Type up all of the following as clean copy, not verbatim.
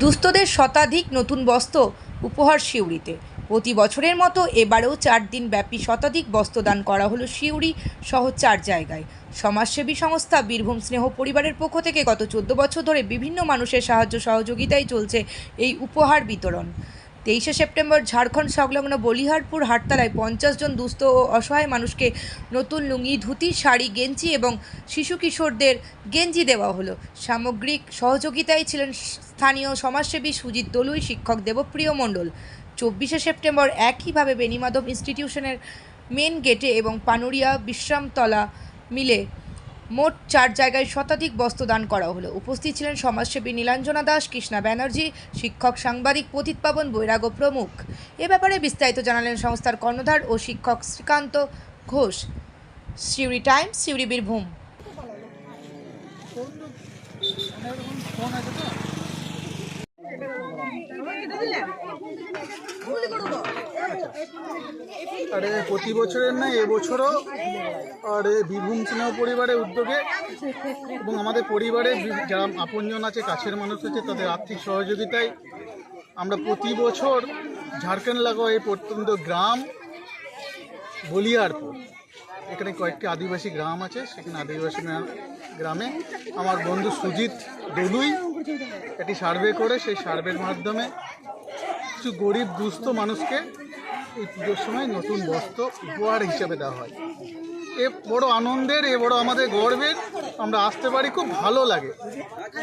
দুস্থদের শতাধিক নতুন বস্ত্র উপহার সিউড়িতে। প্রতি বছরের মতো এবারেও 4 দিন ব্যাপী শতাধিক বস্ত্রদান করা হলো সিউড়ি সহ 4 জায়গায়। সমাজসেবী সংস্থা বীরভূম স্নেহ পরিবারের পক্ষ থেকে গত 14 বছর ধরে বিভিন্ন মানুষের সাহায্য সহযোগিতায় চলছে এই উপহার বিতরণ। 23শে সেপ্টেম্বর ঝাড়খণ্ড সংলগ্ন বলিহারপুর হাটতলায় 50 জন দুস্থ ও অসহায় মানুষকে নতুন লুঙ্গি, ধুতি, শাড়ি, গেঞ্জি এবং শিশু কিশোরদের গেঞ্জি দেওয়া হলো। সামগ্রিক সহযোগিতায় ছিলেন স্থানীয় সমাজসেবী সুজিত দলুই, শিক্ষক দেবপ্রিয় মণ্ডল। 24শে সেপ্টেম্বর একইভাবে বেণীমাধব ইনস্টিটিউশনের মেন গেটে এবং পানুরিয়া বিশ্রামতলা মিলে মোট 4 জায়গায় শতাধিক বস্ত্র দান করা হলো। উপস্থিত ছিলেন সমাজসেবী নীলাঞ্জনা দাস, কৃষ্ণা ব্যানার্জি, শিক্ষক সাংবাদিক পতিত পাবন বৈরাগ্য প্রমুখ। এ ব্যাপারে বিস্তারিত জানালেন সংস্থার কর্ণধার ও শিক্ষক শ্রীকান্ত ঘোষ। সিউড়ি টাইমস, সিউড়ি, বীরভূম। আরে প্রতি বছরের না এবছরও আরে বীরভূম স্নেহ পরিবারের উদ্যোগে এবং আমাদের পরিবারে যারা আপনজন আছে, কাছের মানুষ আছে, তাদের আর্থিক সহযোগিতায় আমরা প্রতি বছর ঝাড়খণ্ড লাগোয়া এই প্রত্যন্ত গ্রাম বলিয়ারপুর, এখানে কয়েকটি আদিবাসী গ্রাম আছে, সেখানে আদিবাসী গ্রামে আমার বন্ধু সুজিত দলুই একটি সার্ভে করে সেই সার্ভের মাধ্যমে কিছু গরিব দুস্থ মানুষকে এই পুজোর সময় নতুন বস্ত্র উপহার হিসেবে দেওয়া হয়। এ বড় আনন্দের, এ বড় আমাদের গর্বের। আমরা আসতে পারি, খুব ভালো লাগে।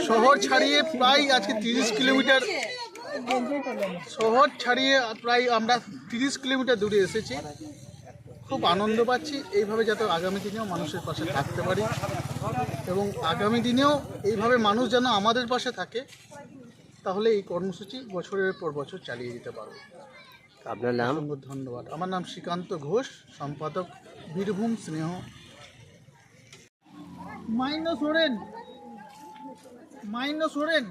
শহর ছাড়িয়ে প্রায় আজকে 30 কিলোমিটার, শহর ছাড়িয়ে প্রায় আমরা 30 কিলোমিটার দূরে এসেছি। খুব আনন্দ পাচ্ছি। এইভাবে যাতে আগামী দিনেও মানুষের পাশে থাকতে পারি এবং আগামী দিনেও এইভাবে মানুষ যেন আমাদের পাশে থাকে, তাহলে এই কর্মসূচি বছরের পর বছর চালিয়ে যেতে পারবো। আপনার নাম? ধন্যবাদ। আমার নাম শ্রীকান্ত ঘোষ, সম্পাদক বীরভূম স্নেহ। Minus Oren.